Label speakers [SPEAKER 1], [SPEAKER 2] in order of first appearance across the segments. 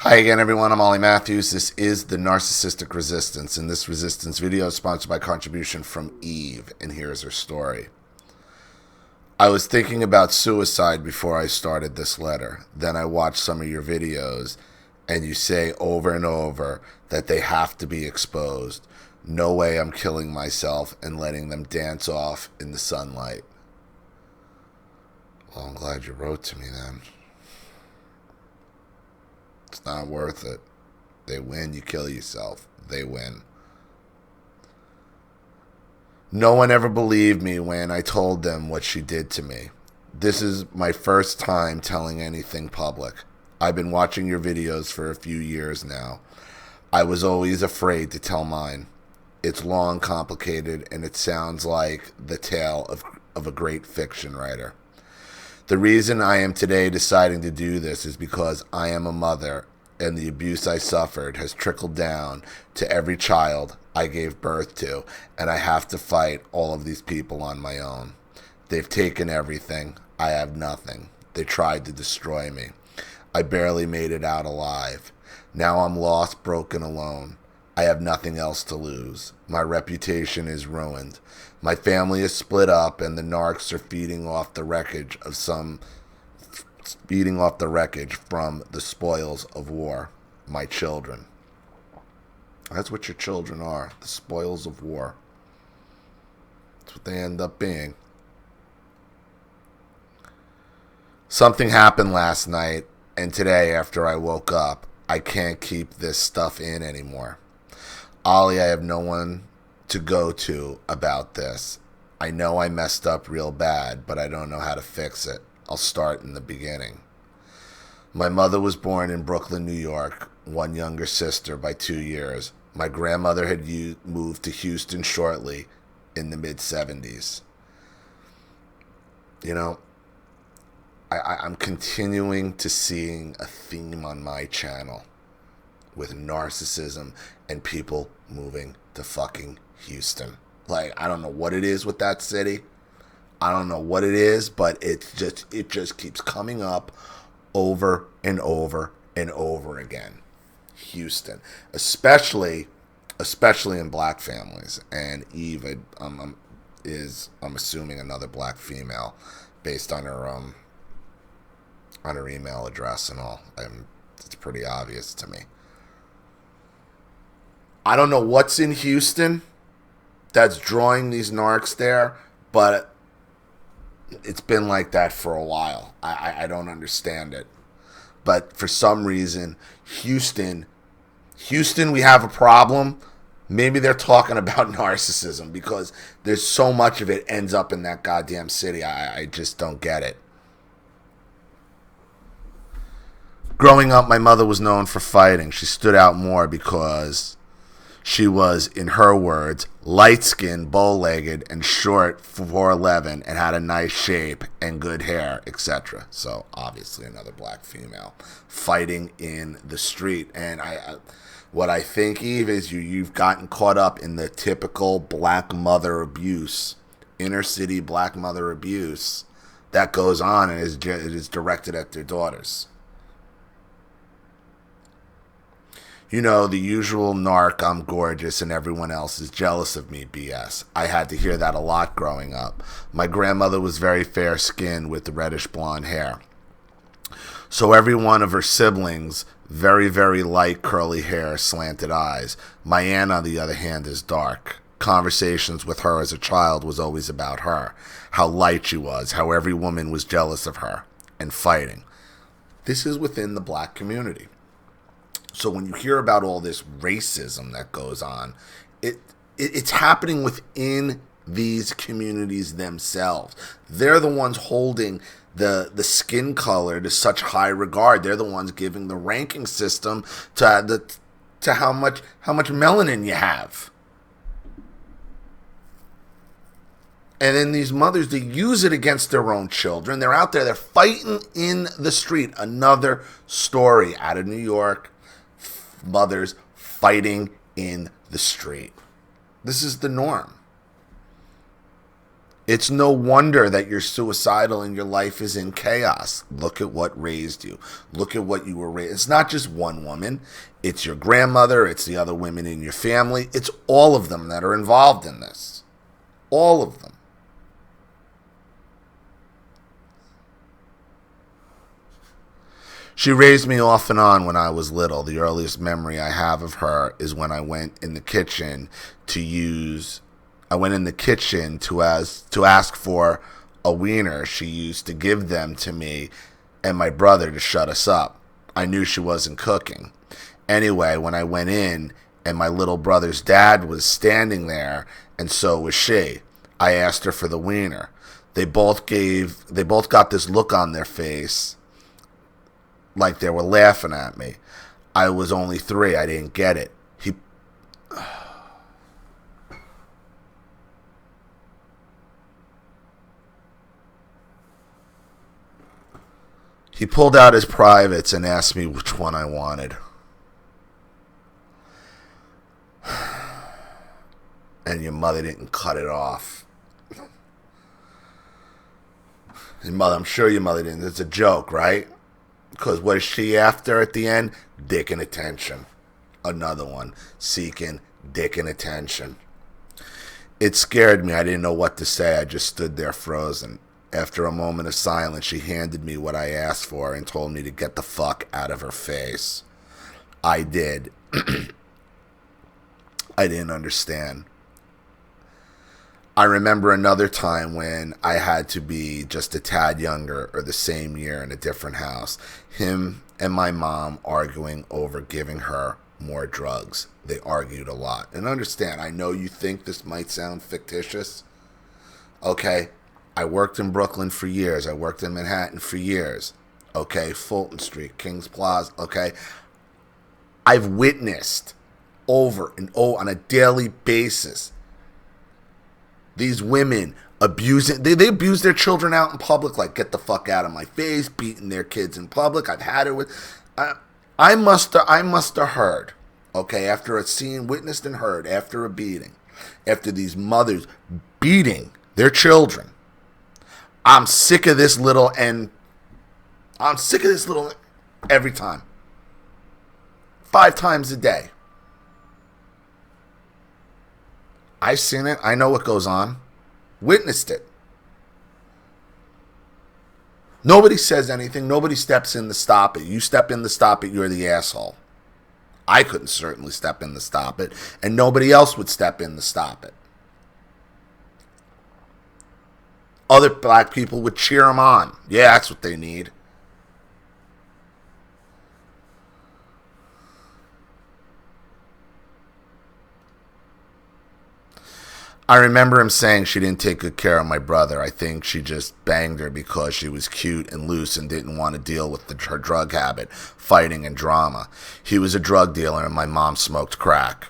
[SPEAKER 1] Hi again, everyone. I'm Ollie Matthews. This is the Narcissistic Resistance, and this resistance video is sponsored by contribution from Eve, and here's her story. I was thinking about suicide before I started this letter. Then I watched some of your videos, and you say over and over that they have to be exposed. No way I'm killing myself and letting them dance off in the sunlight. Well, I'm glad you wrote to me then. It's not worth it. They win, you kill yourself. They win. No one ever believed me when I told them what she did to me. This is my first time telling anything public. I've been watching your videos for a few years now. I was always afraid to tell mine. It's long, complicated, and it sounds like the tale of a great fiction writer. The reason I am today deciding to do this is because I am a mother, and the abuse I suffered has trickled down to every child I gave birth to, and I have to fight all of these people on my own. They've taken everything. I have nothing. They tried to destroy me. I barely made it out alive. Now I'm lost, broken, alone. I have nothing else to lose. My reputation is ruined. My family is split up, and the narcs are feeding off the wreckage from the spoils of war. My children. That's what your children are, the spoils of war. That's what they end up being. Something happened last night, and today after I woke up, I can't keep this stuff in anymore. Ollie, I have no one to go to about this. I know I messed up real bad, but I don't know how to fix it. I'll start in the beginning. My mother was born in Brooklyn, New York, one younger sister by 2 years. My grandmother had moved to Houston shortly in the mid-70s. You know, I'm continuing to seeing a theme on my channel with narcissism and people moving to fucking Houston. Like, I don't know what it is with that city. I don't know what it is, but it just keeps coming up over and over and over again. Houston, especially in black families. And Eve, I'm assuming another black female based on her email address and all. It's pretty obvious to me. I don't know what's in Houston that's drawing these narcs there, but it's been like that for a while. I don't understand it. But for some reason, Houston, we have a problem. Maybe they're talking about narcissism because there's so much of it ends up in that goddamn city. I just don't get it. Growing up, my mother was known for fighting. She stood out more because she was, in her words, light-skinned, bow-legged, and short, 4'11", and had a nice shape and good hair, etc. So, obviously, another black female fighting in the street. And what I think, Eve, is you've gotten caught up in the typical black mother abuse, inner-city black mother abuse that goes on and it is directed at their daughters. You know, the usual narc, I'm gorgeous and everyone else is jealous of me BS. I had to hear that a lot growing up. My grandmother was very fair-skinned with reddish blonde hair. So every one of her siblings, very, very light curly hair, slanted eyes. My aunt, on the other hand, is dark. Conversations with her as a child was always about her. How light she was, how every woman was jealous of her, and fighting. This is within the black community. So when you hear about all this racism that goes on, it's happening within these communities themselves. They're the ones holding the skin color to such high regard. They're the ones giving the ranking system to how much melanin you have. And then these mothers, they use it against their own children. They're out there, they're fighting in the street. Another story out of New York. Mothers fighting in the street. This is the norm. It's no wonder that you're suicidal and your life is in chaos. Look at what raised you. Look at what you were raised. It's not just one woman. It's your grandmother. It's the other women in your family. It's all of them that are involved in this. All of them. She raised me off and on when I was little. The earliest memory I have of her is when I went in the kitchen to ask for a wiener. She used to give them to me and my brother to shut us up. I knew she wasn't cooking. Anyway, when I went in and my little brother's dad was standing there and so was she, I asked her for the wiener. They both got this look on their face like they were laughing at me. I was only 3. I didn't get it. He pulled out his privates and asked me which one I wanted. And your mother didn't cut it off. I'm sure your mother didn't. It's a joke, right? Because what is she after at the end? Dick and attention. Another one. Seeking dick and attention. It scared me. I didn't know what to say. I just stood there frozen. After a moment of silence, she handed me what I asked for and told me to get the fuck out of her face. I did. I didn't understand. I remember another time when I had to be just a tad younger or the same year in a different house. Him and my mom arguing over giving her more drugs. They argued a lot. And understand, I know you think this might sound fictitious. Okay, I worked in Brooklyn for years. I worked in Manhattan for years. Okay, Fulton Street, Kings Plaza. Okay, I've witnessed over and over on a daily basis these women abusing, they abuse their children out in public, like get the fuck out of my face, beating their kids in public. I've had it with, I must have heard, okay, after a scene witnessed and heard, after a beating, after these mothers beating their children, I'm sick of this little every time. 5 times a day. I've seen it. I know what goes on. Witnessed it. Nobody says anything. Nobody steps in to stop it. You step in to stop it, you're the asshole. I couldn't certainly step in to stop it, and nobody else would step in to stop it. Other black people would cheer them on. Yeah, that's what they need. I remember him saying she didn't take good care of my brother. I think she just banged her because she was cute and loose and didn't want to deal with her drug habit, fighting and drama. He was a drug dealer and my mom smoked crack.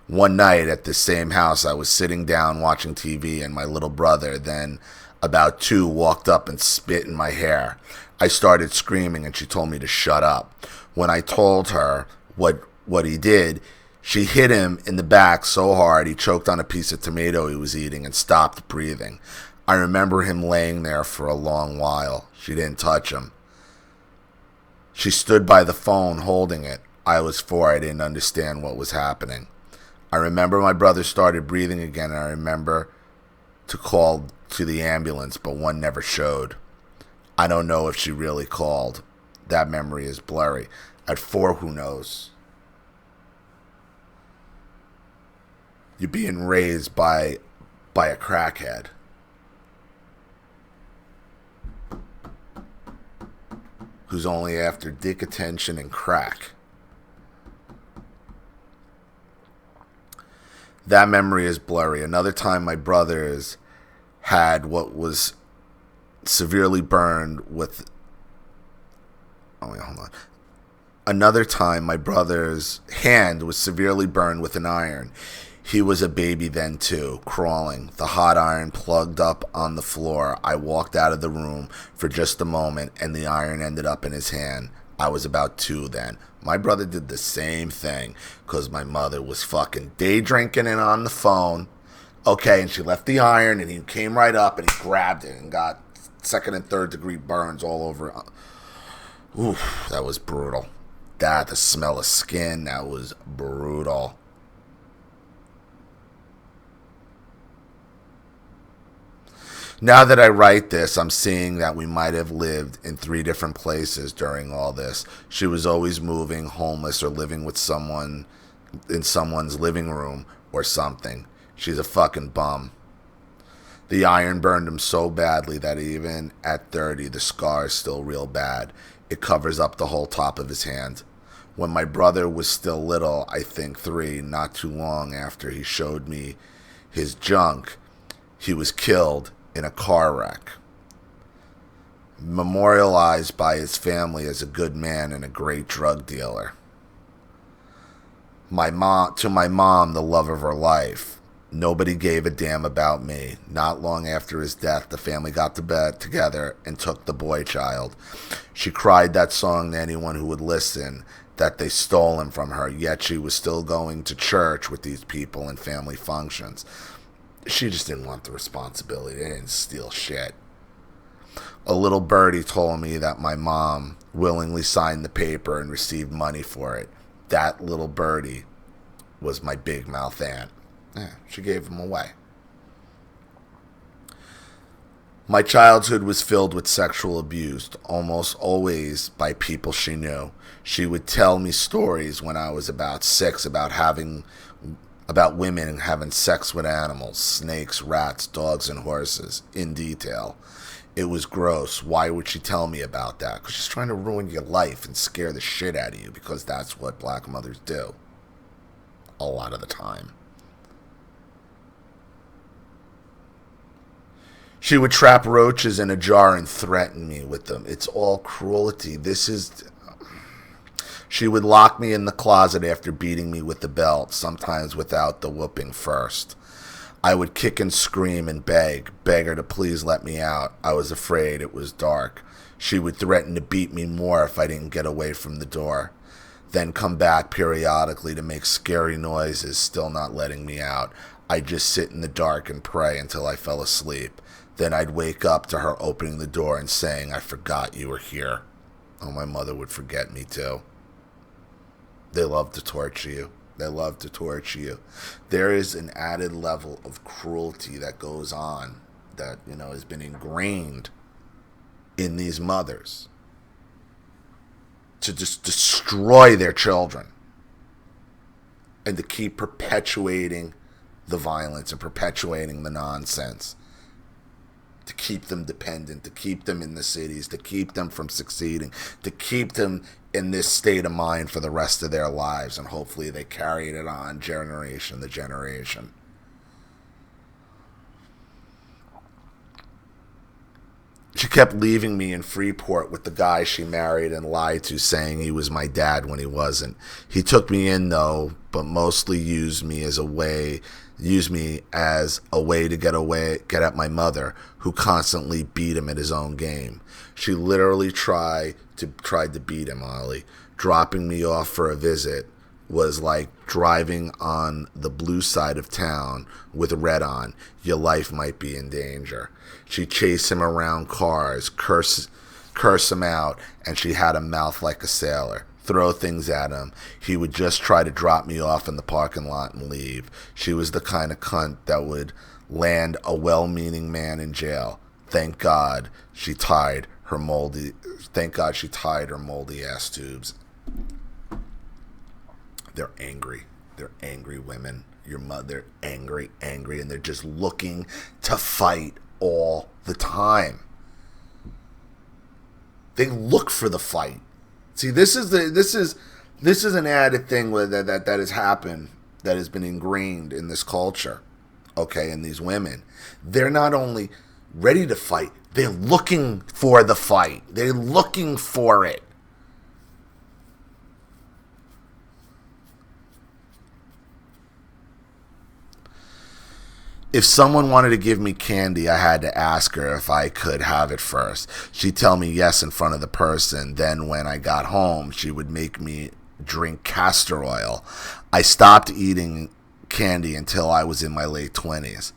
[SPEAKER 1] One night at this same house, I was sitting down watching TV and my little brother, then about 2, walked up and spit in my hair. I started screaming and she told me to shut up. When I told her what he did, she hit him in the back so hard he choked on a piece of tomato he was eating and stopped breathing. I remember him laying there for a long while. She didn't touch him. She stood by the phone holding it. I was 4. I didn't understand what was happening. I remember my brother started breathing again, and I remember to call to the ambulance, but one never showed. I don't know if she really called. That memory is blurry. At 4, who knows? You're being raised by a crackhead. Who's only after dick attention and crack. That memory is blurry. Another time my brothers had what was severely burned with... Oh, wait, hold on. Another time my brother's hand was severely burned with an iron. He was a baby then too, crawling. The hot iron plugged up on the floor. I walked out of the room for just a moment and the iron ended up in his hand. I was about 2 then. My brother did the same thing because my mother was fucking day drinking and on the phone. Okay, and she left the iron, and he came right up and he grabbed it and got second and third degree burns all over. Oof, that was brutal. The smell of skin, that was brutal. Now that I write this, I'm seeing that we might have lived in 3 different places during all this. She was always moving, homeless, or living with someone in someone's living room or something. She's a fucking bum. The iron burned him so badly that even at 30, the scar is still real bad. It covers up the whole top of his hand. When my brother was still little, I think 3, not too long after he showed me his junk, he was killed in a car wreck. Memorialized by his family as a good man and a great drug dealer. To my mom, the love of her life. Nobody gave a damn about me. Not long after his death, the family got to bed together and took the boy child. She cried that song to anyone who would listen, that they stole him from her, yet she was still going to church with these people and family functions. She just didn't want the responsibility. They didn't steal shit. A little birdie told me that my mom willingly signed the paper and received money for it. That little birdie was my big mouth aunt. Yeah, she gave him away. My childhood was filled with sexual abuse, almost always by people she knew. She would tell me stories when I was about 6 about women having sex with animals, snakes, rats, dogs, and horses, in detail. It was gross. Why would she tell me about that? Because she's trying to ruin your life and scare the shit out of you, because that's what black mothers do. A lot of the time. She would trap roaches in a jar and threaten me with them. It's all cruelty. She would lock me in the closet after beating me with the belt, sometimes without the whooping first. I would kick and scream and beg her to please let me out. I was afraid. It was dark. She would threaten to beat me more if I didn't get away from the door. Then come back periodically to make scary noises, still not letting me out. I'd just sit in the dark and pray until I fell asleep. Then I'd wake up to her opening the door and saying, "I forgot you were here." Oh, my mother would forget me too. They love to torture you. They love to torture you. There is an added level of cruelty that goes on that, has been ingrained in these mothers to just destroy their children and to keep perpetuating the violence and perpetuating the nonsense, to keep them dependent, to keep them in the cities, to keep them from succeeding, to keep them in this state of mind for the rest of their lives, and hopefully they carry it on generation to generation. She kept leaving me in Freeport with the guy she married and lied to, saying he was my dad when he wasn't. He took me in though, but mostly used me as a way to get at my mother, who constantly beat him at his own game. She literally tried to beat him, Ollie. Dropping me off for a visit was like driving on the blue side of town with red on. Your life might be in danger. She chased him around cars, curse him out, and she had a mouth like a sailor. Throw things at him. He would just try to drop me off in the parking lot and leave. She was the kind of cunt that would land a well-meaning man in jail. Thank God she tied her moldy ass tubes. They're angry. They're angry women. Your mother, angry, and they're just looking to fight all the time. They look for the fight. See, this is an added thing that has happened, that has been ingrained in this culture, okay, and these women. They're not only ready to fight, they're looking for the fight. They're looking for it. If someone wanted to give me candy, I had to ask her if I could have it first. She'd tell me yes in front of the person. Then when I got home, she would make me drink castor oil. I stopped eating candy until I was in my late 20s.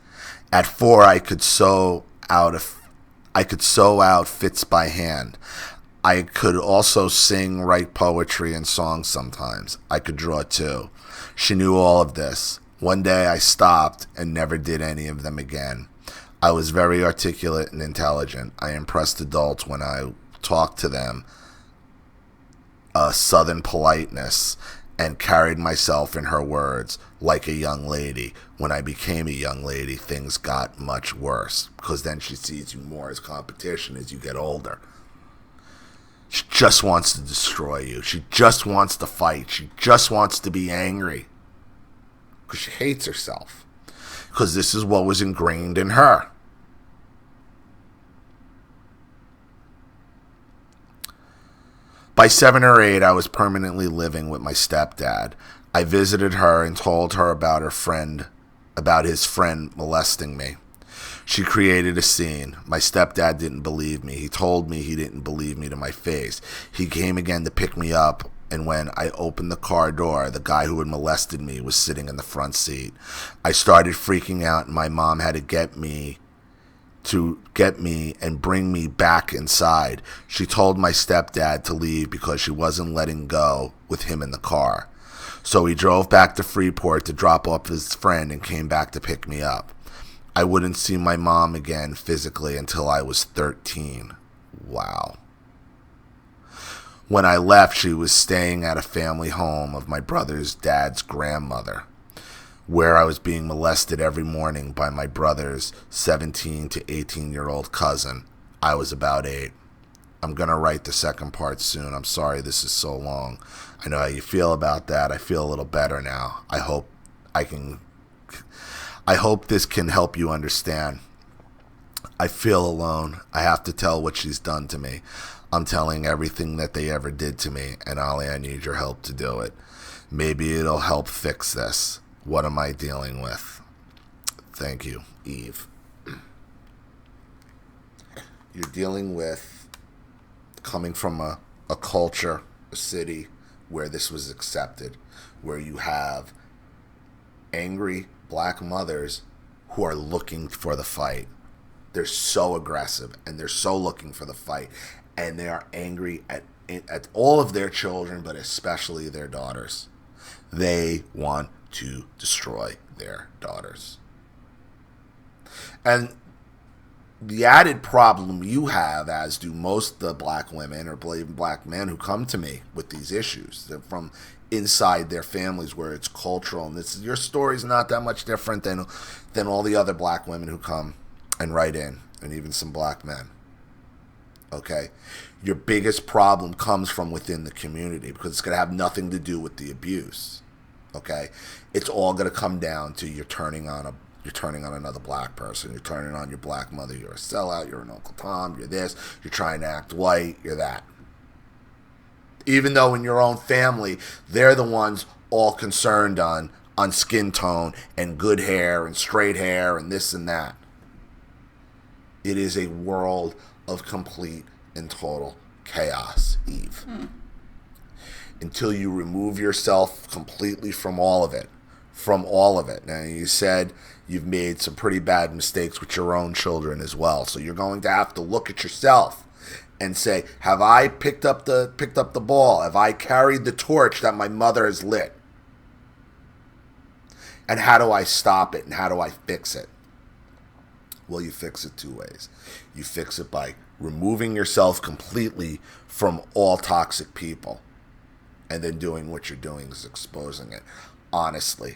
[SPEAKER 1] At 4, I could sew out fits by hand. I could also sing, write poetry and songs sometimes. I could draw too. She knew all of this. One day I stopped and never did any of them again. I was very articulate and intelligent. I impressed adults when I talked to them, southern politeness, and carried myself, in her words, like a young lady. When I became a young lady, things got much worse, because then she sees you more as competition as you get older. She just wants to destroy you. She just wants to fight. She just wants to be angry, because she hates herself, because this is what was ingrained in her. By 7 or 8, I was permanently living with my stepdad. I visited her and told her about his friend molesting me. She created a scene. My stepdad didn't believe me. He told me he didn't believe me to my face. He came again to pick me up, and when I opened the car door, the guy who had molested me was sitting in the front seat. I started freaking out, and my mom had to get me and bring me back inside. She told my stepdad to leave because she wasn't letting go with him in the car. So he drove back to Freeport to drop off his friend and came back to pick me up. I wouldn't see my mom again physically until I was 13. Wow. When I left, she was staying at a family home of my brother's dad's grandmother, where I was being molested every morning by my brother's 17 to 18-year-old cousin. I was about 8. I'm going to write the second part soon. I'm sorry this is so long. I know how you feel about that. I feel a little better now. I hope this can help you understand. I feel alone. I have to tell what she's done to me. I'm telling everything that they ever did to me, and Ollie, I need your help to do it. Maybe it'll help fix this. What am I dealing with? Thank you, Eve. You're dealing with coming from a culture, a city where this was accepted, where you have angry black mothers who are looking for the fight. They're so aggressive and they're so looking for the fight, and they are angry at all of their children, but especially their daughters. They want to destroy their daughters. And the added problem you have, as do most of the black women or black men who come to me with these issues, they're from inside their families where it's cultural, and your story's not that much different than all the other black women who come and write in, and even some black men. Okay? Your biggest problem comes from within the community, because it's going to have nothing to do with the abuse. Okay? It's all going to come down to you're turning on another black person. You're turning on your black mother. You're a sellout. You're an Uncle Tom. You're this. You're trying to act white. You're that. Even though in your own family, they're the ones all concerned on skin tone and good hair and straight hair and this and that. It is a world of complete and total chaos, Eve. Until you remove yourself completely from all of it. Now, you said you've made some pretty bad mistakes with your own children as well. So you're going to have to look at yourself and say, have I picked up the ball? Have I carried the torch that my mother has lit? And how do I stop it? And how do I fix it? Well, you fix it 2 ways. You fix it by removing yourself completely from all toxic people. And then doing what you're doing is exposing it. Honestly.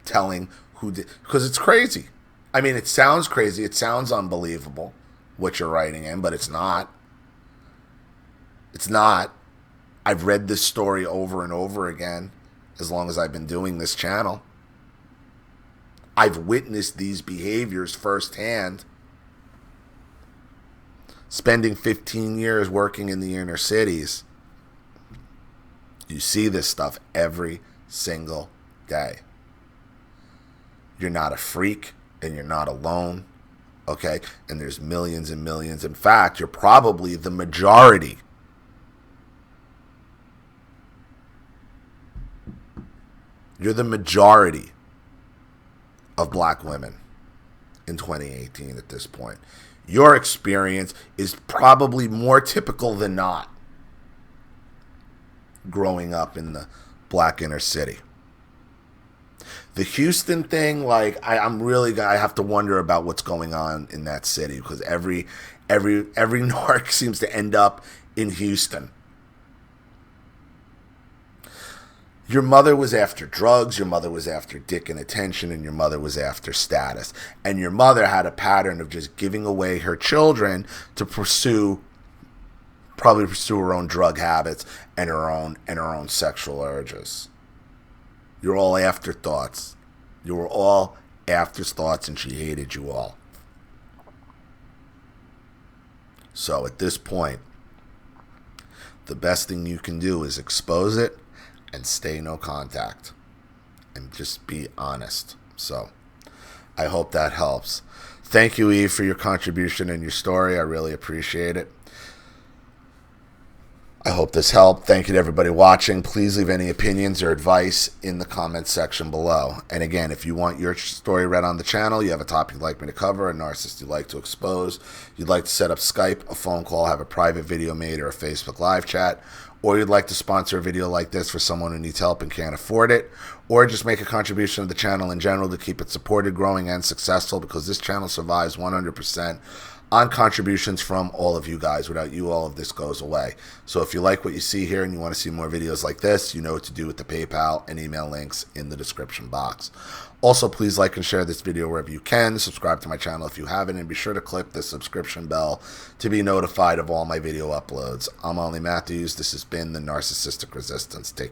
[SPEAKER 1] Telling who did. Because it's crazy. I mean, it sounds crazy. It sounds unbelievable what you're writing in, but it's not. It's not. I've read this story over and over again as long as I've been doing this channel. I've witnessed these behaviors firsthand. Spending 15 years working in the inner cities. You see this stuff every single day. You're not a freak and you're not alone. Okay? And there's millions and millions. In fact, you're probably the majority. You're the majority of black women in 2018 at this point. Your experience is probably more typical than not growing up in the black inner city. The Houston thing, like, I have to wonder about what's going on in that city, because every narc seems to end up in Houston. Your mother was after drugs, your mother was after dick and attention, and your mother was after status. And your mother had a pattern of just giving away her children to probably pursue her own drug habits and her own sexual urges. You're all afterthoughts. You were all afterthoughts, and she hated you all. So at this point, the best thing you can do is expose it and stay no contact. And just be honest. So I hope that helps. Thank you, Eve, for your contribution and your story. I really appreciate it. I hope this helped. Thank you to everybody watching. Please leave any opinions or advice in the comments section below. And again, if you want your story read on the channel, you have a topic you'd like me to cover, a narcissist you'd like to expose, you'd like to set up Skype, a phone call, have a private video made, or a Facebook live chat, or you'd like to sponsor a video like this for someone who needs help and can't afford it, or just make a contribution to the channel in general to keep it supported, growing, and successful, because this channel survives 100% on contributions from all of you guys. Without you, all of this goes away. So if you like what you see here and you want to see more videos like this, you know what to do with the PayPal and email links in the description box. Also, please like and share this video wherever you can. Subscribe to my channel if you haven't, and be sure to click the subscription bell to be notified of all my video uploads. I'm Ollie Matthews. This has been the Narcissistic Resistance. Take